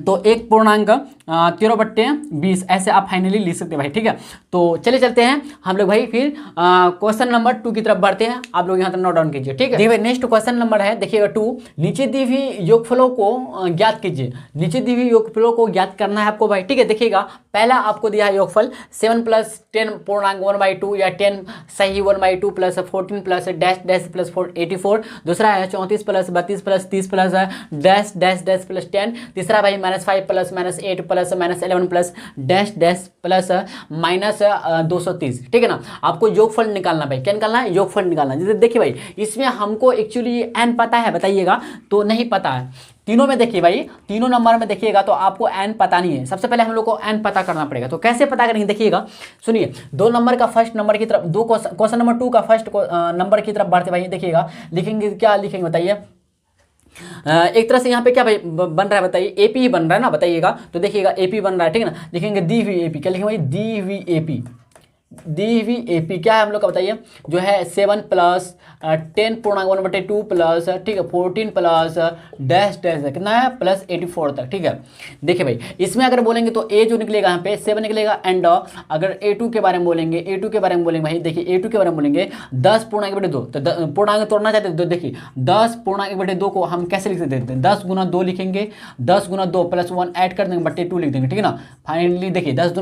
तो 1.13/20 ऐसे आप फाइनली लिख सकते हैं भाई, ठीक है। तो चलिए चलते हैं हम लोग भाई फिर क्वेश्चन नंबर 2 की तरफ बढ़ते हैं, आप लोग यहाँ तक नोट डाउन कीजिए, ठीक है। देखिए नेक्स्ट क्वेश्चन नंबर है, देखिएगा 2, नीचे दी हुई योगफलों को ज्ञात कीजिए। नीचे दी हुई योगफलों को ज्ञात करना है आपको भाई, ठीक है। देखिएगा पहला आपको दिया है योगफल 7 + 10 पूर्णांक 1/2 या 10 सही 1/2 plus 14 plus dash dash plus 84। दूसरा है 34 + 32 + 30 plus dash dash dash plus 10। तीसरा भाई -5 plus -8 plus -11 plus dash dash plus -230, ठीक है ना। आपको योगफल निकालना भाई, क्या निकालना है, योगफल निकालना। जैसे देखिए भाई इसमें हमको एक्चुअली n पता है बताइएगा, तो नहीं पता है। तीनों में देखिए भाई, तीनों नंबर में देखिएगा तो आपको n पता नहीं है। सबसे पहले हम लोग को n पता करना पड़ेगा, तो कैसे पता करेंगे देखिएगा, सुनिए। 2 नंबर का फर्स्ट नंबर की तरफ, क्वेश्चन नंबर 2 का फर्स्ट नंबर की तरफ बढ़ते भाई, देखिएगा लिखेंगे, क्या लिखेंगे बताइए। एक तरह से यहाँ पे क्या भाई बन रहा है बताइए, एपी ही बन रहा है ना, बताइएगा। तो देखिएगा एपी बन रहा है, ठीक है ना। लिखेंगे दी हुई एपी, क्या लिखेंगे भाई, दी हुई एपी। दी हुई एपी क्या है हम लोग का बताइए, जो है 7 + 10 पूर्णांक 1/2 प्लस, ठीक है 14 प्लस डैश डैश कितना है प्लस 84 तक, ठीक है। देखिए भाई इसमें अगर बोलेंगे तो ए जो निकलेगा यहाँ पे 7 निकलेगा, एंड अगर A2 के बारे में बोलेंगे, A2 के बारे में बोलेंगे भाई, देखिए A2 के बारे में बोलेंगे 10 पूर्णांक 1/2, तो पूर्णांक तोड़ना चाहते हैं तो देखिए 10 पूर्णांक 1/2 को हम कैसे लिख सकते हैं, 10 × 2 लिखेंगे, 10 × 2 + 1 ऐड कर देंगे बट्टे 2 लिख देंगे, ठीक है ना। फाइनली देखिए 10 ×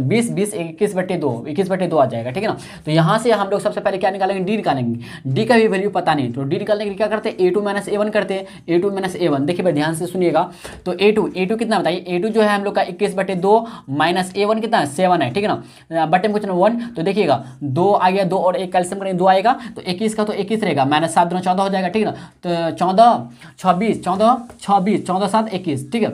20 20 21/2 21/2 आ जाएगा, ठीक है ना। तो यहाँ से हम लोग सबसे पहले क्या निकालेंगे, डी निकालेंगे। डी का भी वैल्यू पता नहीं, तो डी निकालने के लिए क्या करते हैं, A2 - A1 करते हैं, A2 - A1। देखिए भाई ध्यान से सुनिएगा, तो A2 कितना बताइए, A2 जो है हम लोग का 21/2 माइनस A1 कितना है 7 है, ठीक है ना। बटे में कुछ 1, तो देखिएगा 2 आ गया, 2 और 1 कैल्सियम करेंगे 2 आएगा, तो 21 का तो 21 रहेगा, -7 × 14 हो जाएगा, ठीक है ना। तो 14 26 14 26 14 7 21, ठीक है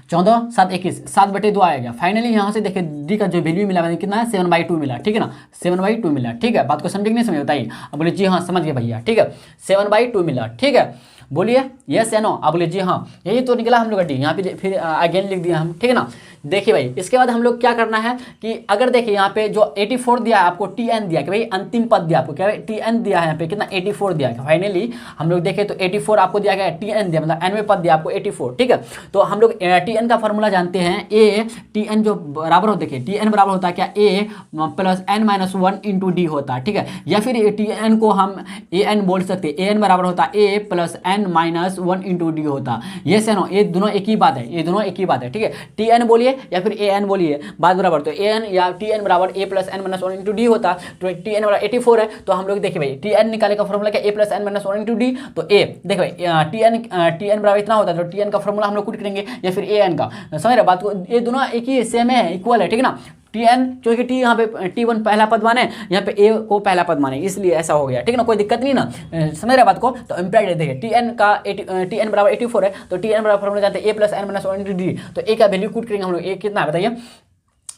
14 7 21 7/2 आएगा। फाइनली यहाँ से देखिए डी का जो वैल्यू मिला कितना है 7/2 मिला, ठीक है ना, 7/2 मिला, ठीक है। बात को समझे कि नहीं समझे बताइए, अब बोले जी हाँ समझ गए भैया, ठीक है 7/2 मिला, ठीक है। बोलिए यस या नो, आप बोलिए जी हाँ। यही तो निकला हम लोग का डी, यहाँ पे फिर अगेन लिख दिया हम, ठीक है ना। देखिए भाई इसके बाद हम लोग क्या करना है कि अगर देखिए यहाँ पे जो 84 दिया है आपको, टीएन दिया कि भाई अंतिम पद दिया आपको, क्या भाई टीएन दिया है यहाँ पे, कितना 84 दिया है। फाइनली हम लोग देखें तो 84 आपको दिया गया है, टीएन दिया मतलब एनवे पद दिया आपको 84, ठीक है। तो हम लोग टीएन का फॉर्मूला जानते हैं, ए टीएन जो बराबर हो, देखिए टीएन बराबर होता है क्या, A plus N minus 1 into D होता है, ठीक है। या फिर टीएन को हम ए एन बोल सकते हैं, ए एन बराबर होता है A plus N minus 1 into D होता है। ये से नो, ये दोनों एक ही बात है, ये दोनों एक ही बात है, ठीक है। टीएन बोलिए या फिर ए एन बोलिए, बात बराबर। तो ए एन या टी एन बराबर A plus N minus 1 into D होता, तो टी एन बराबर 84 है। तो हम लोग देखिए भाई टी एन निकाले का फॉर्मूला क्या, A plus N minus 1 into D. तो ए देखिए भाई टी एन बराबर इतना होता है, तो टी एन का फॉर्मूला हम लोग पुट करेंगे या फिर ए एन का, समझ रहे बात को, ये दोनों एक ही सेम है, इक्वल है, ठीक है ना। टी एन क्योंकि टी यहाँ पे टी1 पहला पद माने, यहाँ पे ए को पहला पद माने, इसलिए ऐसा हो गया, ठीक है ना, कोई दिक्कत नहीं ना, समझ रहे बात को। तो इम्पैक्ट देखिए टी एन का टी एन बराबर 84 है, तो टी एन बराबर फॉर्मूला जानते हैं A plus N minus 1 into D. तो ए का वैल्यू पुट करेंगे हम लोग, ए कितना है बताइए,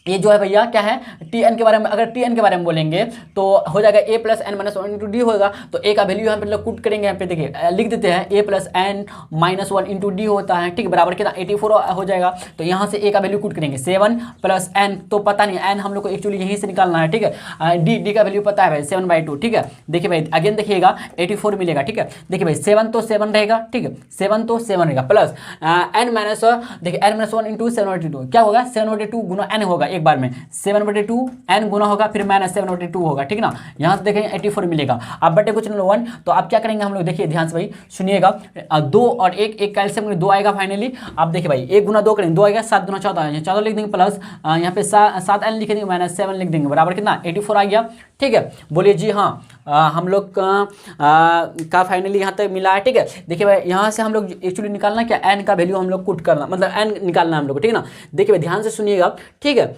ये जो है भैया क्या है, टीएन के बारे में, अगर टीएन के बारे में बोलेंगे तो हो जाएगा A plus N minus 1 into D होगा। तो ए का वैल्यू यहाँ पे लोग पुट करेंगे, यहाँ पे देखिए लिख देते हैं A plus N minus 1 into D होता है, ठीक है, बराबर कितना 84 हो जाएगा। तो यहाँ से ए का वैल्यू पुट करेंगे 7 प्लस एन, तो पता नहीं एन हम लोग को एक्चुअली यहीं से निकालना है, ठीक है। डी का वैल्यू पता है भाई 7/2, ठीक है। देखिए भाई अगेन देखिएगा 84 मिलेगा, ठीक है। देखिए भाई 7 तो 7 रहेगा, ठीक है, 7 तो 7 रहेगा, प्लस एन माइनस, देखिए एन माइनस 1 इंटू 7/2 क्या होगा, 7/2 गुना एन होगा एक बार में, 7/2 एन गुना होगा, फिर माइनस 7/2 होगा, ठीक है ना। यहाँ से देखेंगे 84 मिलेगा। अब बटे कुछ 1, तो अब क्या करेंगे हम लोग, देखिए ध्यान से भाई सुनिएगा, 2 और 1 कैल्शियम 2 आएगा फाइनली। अब देखिए भाई 1 गुना 2 करेंगे, 2 आएगा, 7 गुना 14, 14 लिख देंगे, प्लस यहाँ पे 7 एन लिख देंगे, माइनस 7 लिख देंगे, बराबर कितना 84 आ गया, ठीक है। बोलिए जी हाँ, हम लोग का फाइनली यहाँ तक मिला है, ठीक है। देखिए भाई यहाँ से हम लोग एक्चुअली निकालना क्या, एन का वैल्यू हम लोग पुट करना, मतलब एन निकालना हम लोग, ठीक है ना। देखिए भाई ध्यान से सुनिएगा, ठीक है,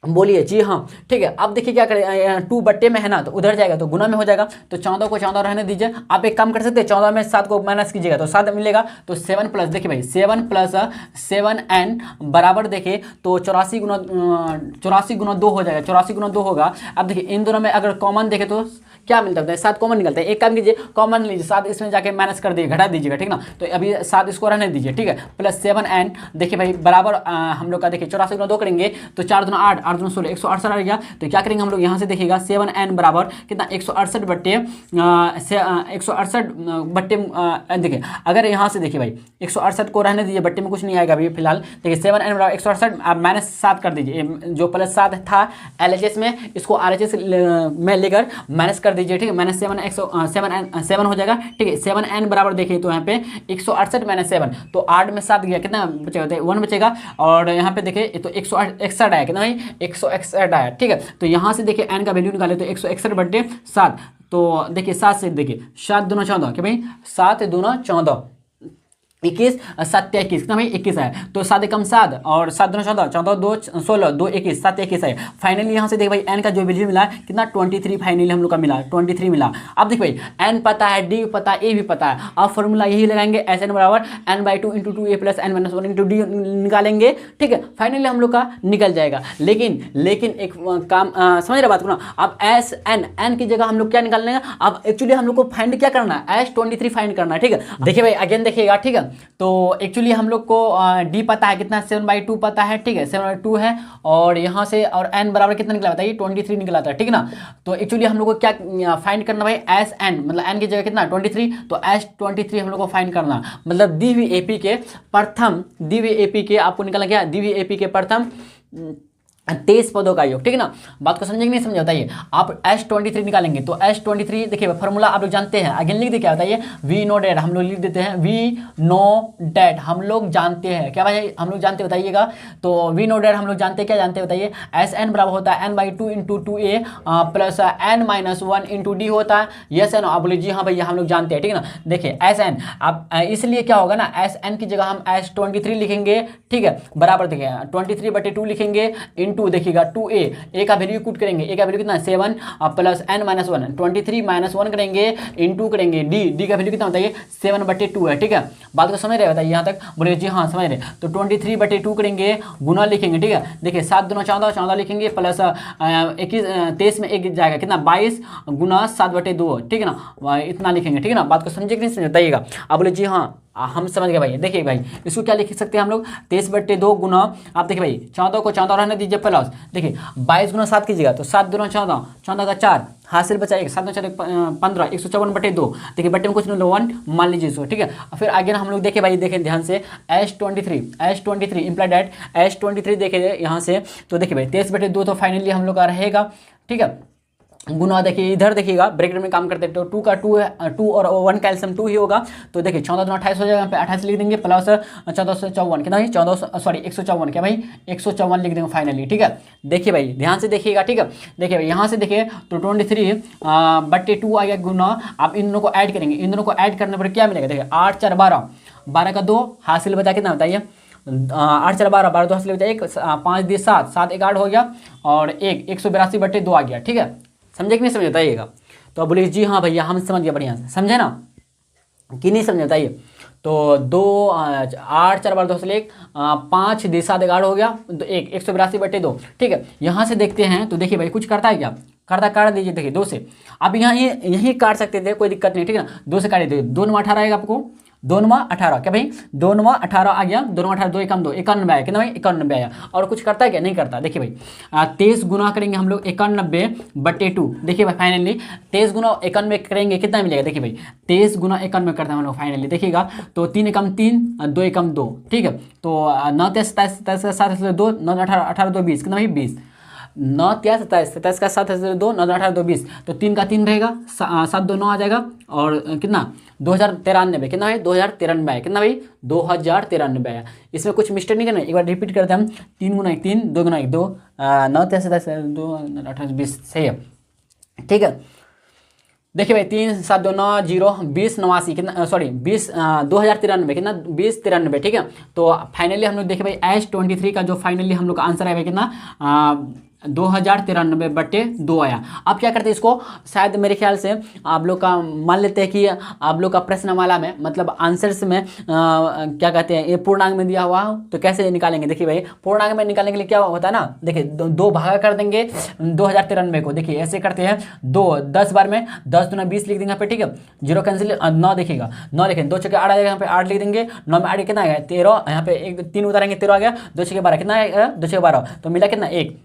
बोलिए जी हाँ, ठीक है। अब देखिए क्या करें, 2 बट्टे में है ना, तो उधर जाएगा तो गुना में हो जाएगा, तो 14 को 14 रहने दीजिए। आप एक काम कर सकते हैं, 14 में 7 को माइनस कीजिएगा तो 7 मिलेगा, तो 7 प्लस, देखिए भाई 7 प्लस 7 एन बराबर, देखिए तो 84 गुना 2 हो जाएगा, 84 गुना 2 होगा। अब देखिए इन दोनों में अगर कॉमन देखे तो क्या मिलता है, 7 कॉमन निकलता है। एक काम कीजिए, कॉमन लीजिए, 7 इसमें जाके माइनस कर दीजिए, घटा दीजिएगा, ठीक ना। तो अभी 7 इसको रहने दीजिए, ठीक है, प्लस 7 एन, देखिए भाई बराबर हम लोग का, देखिए 84 गुना 2 करेंगे तो 4 दूना 8, 8 दूना 16, 168 आ गया। तो क्या करेंगे हम लोग, यहाँ से देखिएगा 7 एन बराबर कितना 168 बट्टे 168 बट्टे, देखिए अगर यहाँ से देखिए भाई 168 को रहने दीजिए, बट्टे में कुछ नहीं आएगा अभी फिलहाल। देखिए 7 एन बराबर 168, आप माइनस 7 कर दीजिए, जो प्लस 7 था LHS में, इसको RHS में लेकर माइनस कर दीजिए, ठीक है, माइनस 7 हो जाएगा, ठीक है। 7 एन बराबर देखिए तो यहाँ पे 168 माइनस 7, तो 8 में 7 गया, कितना बचेगा, 1 बचेगा। और यहाँ पे देखिए तो 161 आया, कितना भाई 161 आया, ठीक है। तो यहाँ से देखिए एन का वैल्यू निकाले तो 161 बट्टे 7, तो देखिए 7 से देखिए 7 दूना 14, कि भाई 7 दूना 14, 21, 7 21, कितना भाई 21 है, तो 7 एकम 7 और 7 दूना 14, 14 2 16, 2 21, 7 21 है। फाइनली यहाँ से देख भाई एन का जो वैल्यू मिला कितना 23 फाइनली हम लोग का मिला, 23 मिला। अब देख भाई एन पता है, डी भी पता है, ए भी पता है, अब फॉर्मूला यही लगाएंगे, एस एन बराबर n/2 into 2 A plus N minus 1 into D निकालेंगे, ठीक है। फाइनली हम लोग का निकल जाएगा। लेकिन एक काम समझ रहे बात को ना, अब एस एन की जगह हम लोग क्या निकाल लेंगे, अब एक्चुअली हम लोग को फाइंड क्या करना है, S23 फाइंड करना है, ठीक है। देखिए भाई अगेन देखिएगा, ठीक है। तो एक्चुअली हम लोग को डी पता है कितना 7/2 पता है, ठीक है, 7/2 है, और यहाँ से और एन बराबर कितना निकला बताइए 23 निकला था, ठीक है ना। तो एक्चुअली हम लोग को क्या फाइंड करना भाई, एस एन मतलब एन की जगह कितना 23, तो S23 हम लोग को फाइंड करना, मतलब दी हुई एपी के प्रथम, दी हुई एपी के आपको निकलना क्या, दी हुई एपी के प्रथम 23 पदों का योग, ठीक है ना। बात को समझेंगे नहीं समझे बताइए। आप S23 निकालेंगे तो S23 देखिए फॉर्मूला आप लोग जानते हैं, अगेन लिख दे क्या बताइए, वी नो डेट, हम लोग लिख देते हैं वी नो डेट, हम लोग जानते हैं क्या भाई, हम लोग जानते बताइएगा। तो वी नो डेट हम लोग जानते हैं, क्या जानते हैं बताइए, एस एन बराबर होता है n/2 into 2a plus n minus 1 into D होता है। यस एन, आप बोलिए जी हाँ भैया हम लोग जानते हैं, ठीक है ना। देखिए एस एन, आप इसलिए क्या होगा ना, एस एन की जगह हम S23 लिखेंगे, ठीक है, बराबर देखिए 23/2 लिखेंगे इंटू इंटू देखिएगा 2a का वैल्यू पुट करेंगे, a का वैल्यू कितना 7 प्लस n माइनस 1 23 माइनस 1 करेंगे इंटू करेंगे d का वैल्यू कितना होता है 7/2 है। ठीक है, बात को समझ रहे बताइए यहाँ तक, बोलिए जी हाँ समझ रहे। तो 23/2 करेंगे, गुना लिखेंगे। ठीक है, देखिए 7 दूना 14, 14 लिखेंगे प्लस 23 में 1 जाएगा कितना 22 गुना 7/2। ठीक है ना, इतना लिखेंगे। ठीक है ना, बात को समझे कि नहीं समझे बताइएगा। आप बोले जी हाँ हम समझ गए भाई। देखिए भाई इसको क्या लिख सकते हैं हम लोग 23/2 गुना, आप देखिए भाई 14 को 14 रहने दीजिए प्लस, देखिए 22 गुना 7 कीजिएगा तो 7 दूना 14, 14 का 4 हासिल बचाएगा 7 4 15 154/2। देखिए बट्टे में कुछ नहीं 1 मान लीजिए इसको। ठीक है, फिर आगे ना हम लोग देखे भाई, देखें ध्यान से S23 इम्प्लाई डेट S23 देखे यहाँ से, तो देखिए भाई 23/2 तो फाइनली हम लोग का रहेगा। ठीक है, गुना देखिए इधर देखिएगा ब्रैकेट में काम करते हैं तो 2 का 2 है, 2 और 1 का एलसीएम 2 ही होगा। तो देखिए 14 दूना 28 हो जाएगा, यहाँ पे 28 लिख देंगे प्लस 1454 कितना भाई 154 क्या भाई 154 लिख देंगे फाइनली। ठीक है, देखिए भाई ध्यान से देखिएगा। ठीक है, देखिए भाई यहाँ से देखिए तो 23/2 आ गया गुना, आप इन दोनों को ऐड करेंगे, इन दोनों को ऐड करने पर क्या मिलेगा, देखिए 8 4 12, 12 का 2 हासिल बचा कितना बताइए 8 4 12, 12 2 हासिल बचा 1, 5 दिए 7, 7 1 8 हो गया और 182/2 आ गया। ठीक है, समझे कि नहीं समझे बताइएगा। तो बोलिए जी हाँ भैया हम समझ गए, बढ़िया से समझे ना कि नहीं समझे बताइए। तो 2 8 4 12 2 से 1 5 दी 7 11 हो गया तो 182/2। ठीक है, यहाँ से देखते हैं तो देखिए भाई कुछ करता है क्या, करता काट दीजिए। देखिए 2 से आप यहाँ यहीं काट सकते थे, कोई दिक्कत नहीं। ठीक है ना, 2 से काट दीजिए, 2 9 18 आएगा आपको, 2 9 18 क्या भाई 2 9 18 आ गया, 2 9 18 2 1 2 91 आया कितना भाई 91 आया। और कुछ करता है क्या, नहीं करता। देखिए भाई 23 गुना करेंगे हम लोग 91/2। देखिए भाई फाइनली 23 गुना 91 करेंगे कितना मिलेगा, देखिए भाई 23 गुना 91 करते हैं हम लोग फाइनली देखिएगा तो 3 एकम 3 2 एकम 2। ठीक है, तो 9 23 27 का 7 2 9 18 18 2 20 कितना भाई 20, 9 23 27 27 का 7 2 9 18 2 20 तो 3 का 3 रहेगा 7 2 9 आ जाएगा और कितना 2093 कितना है 2093 है कितना भाई 2093 है। इसमें कुछ मिस्टेक नहीं करना, एक बार रिपीट करते हैं हम 3 गुना 1 3 2 गुना 1 2 9 23 27 2 18 20 सही है। ठीक है, देखिए भाई 3 7 2 9 0 20 89 कितना सॉरी 20 2093 कितना 2093। ठीक है, तो फाइनली हम लोग देखे भाई S23 का जो फाइनली हम लोग का आंसर आएगा कितना 2093/2 आया। अब क्या करते हैं इसको, शायद मेरे ख्याल से आप लोग का मान लेते हैं कि आप लोग का प्रश्नमाला में मतलब आंसर्स में क्या कहते हैं ये पूर्णांक में दिया हुआ हो तो कैसे निकालेंगे। देखिए भाई पूर्णांक में निकालने के लिए क्या होता है ना, देखिए 2 भागा कर देंगे 2093 को। देखिए ऐसे करते हैं 2 10 बार में 10 दूना 20 लिख देंगे यहाँ पे। ठीक है, 0 कैंसिल 9 देखिएगा 9 लिखेंगे 2 6 8 आ जाएगा, यहाँ पे 8 लिख देंगे 9 में 8 कितना आएगा 13, यहाँ पे 3 उतारेंगे 13 आ गया, 2 6 12 कितना आएगा 2 6 12 तो मिला कितना 1।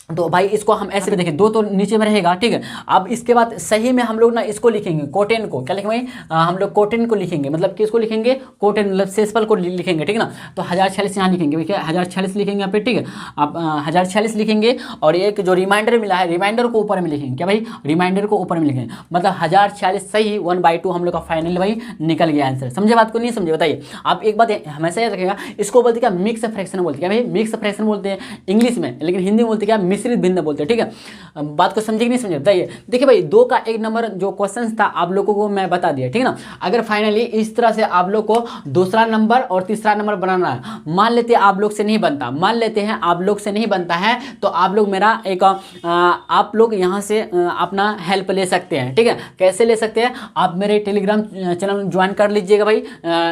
तो भाई इसको हम ऐसे भी देखें 2 तो नीचे में रहेगा। ठीक है, अब इसके बाद सही में हम लोग ना इसको लिखेंगे कोटेन को, क्या लिखेंगे हम लोग कोटेन को लिखेंगे, मतलब किसको लिखेंगे कोटेन मतलब शेषफल को लिखेंगे। ठीक है ना, तो 1046 यहाँ लिखेंगे, देखिए 1046 लिखेंगे यहाँ पे। ठीक है, आप 1046 लिखेंगे और एक जो रिमाइंडर मिला है रिमाइंडर को ऊपर में लिखेंगे, क्या भाई रिमाइंडर को ऊपर में लिखेंगे, मतलब 1046 सही 1/2 हम लोग का फाइनल भाई निकल गया आंसर। समझे बात को नहीं समझे बताइए। आप एक बात हमेशा याद रखिएगा, इसको बोलते क्या मिक्स फ्रैक्शन बोलते हैं, क्या भाई मिक्स फ्रैक्शन बोलते हैं इंग्लिश में, लेकिन हिंदी में बोलते क्या मिश्रित भिन्न बोलते हैं। ठीक है, बात को समझे कि नहीं समझे बताइए। देखिए भाई 2 का 1 नंबर जो क्वेश्चन था आप लोगों को मैं बता दिया। ठीक है ना, अगर फाइनली इस तरह से आप लोग को दूसरा नंबर और तीसरा नंबर बनाना है, मान लेते हैं आप लोग से नहीं बनता, मान लेते हैं आप लोग से नहीं बनता है तो आप लोग मेरा एक आप लोग यहाँ से अपना हेल्प ले सकते हैं। ठीक है, कैसे ले सकते हैं, आप मेरे टेलीग्राम चैनल ज्वाइन कर लीजिएगा भाई,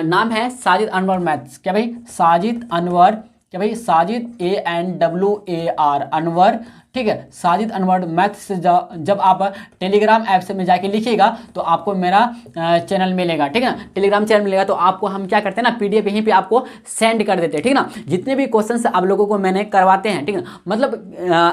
नाम है साजिद अनवर मैथ्स, क्या भाई साजिद अनवर, क्या भाई साजिद ANWAR अनवर। ठीक है, साजिद अनवर मैथ्स से जब आप टेलीग्राम ऐप से में जाके लिखिएगा तो आपको मेरा चैनल मिलेगा। ठीक है, टेलीग्राम चैनल मिलेगा तो आपको हम क्या करते हैं ना PDF यहीं पे आपको सेंड कर देते हैं। ठीक है ना, जितने भी क्वेश्चन आप लोगों को मैंने करवाते हैं, ठीक है, मतलब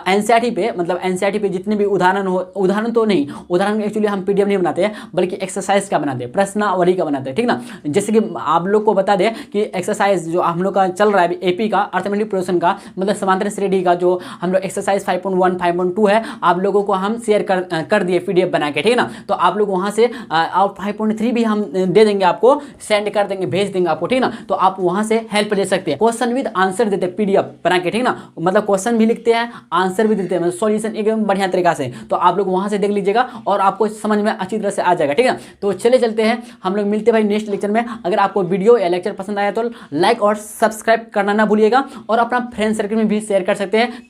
NCERT पे मतलब NCERT पे जितने भी उदाहरण हो, उदाहरण तो नहीं, उदाहरण एक्चुअली हम PDF नहीं बनाते हैं बल्कि एक्सरसाइज का बनाते हैं, प्रश्नावली का बनाते हैं। ठीक ना, जैसे कि आप लोग को बता दें कि एक्सरसाइज जो हम लोग का चल रहा है AP का अर्थमेटिक प्रोजेक्शन का मतलब समांतर श्रेणी का जो हम लोग एक्सरसाइज 5.1 5.2 है आप लोगों को हम शेयर कर दिए PDF बना के। ठीक है ना, तो आप लोग वहां से और 5.3 भी हम दे देंगे आपको, सेंड कर देंगे, भेज देंगे आपको। ठीक ना, तो आप वहां से हेल्प ले सकते हैं, क्वेश्चन विद आंसर देते हैं PDF बना के। ठीक ना, मतलब क्वेश्चन भी लिखते हैं आंसर भी देते हैं, मतलब सॉल्यूशन एकदम बढ़िया तरीका से, तो आप लोग वहां से देख लीजिएगा और आपको समझ में अच्छी तरह से आ जाएगा। ठीक है, तो चले चलते हैं, हम लोग मिलते हैं भाई नेक्स्ट लेक्चर में। अगर आपको वीडियो या लेक्चर पसंद आया तो लाइक और सब्सक्राइब करना ना भूलिएगा और अपना फ्रेंड सर्कल में भी शेयर कर सकते हैं।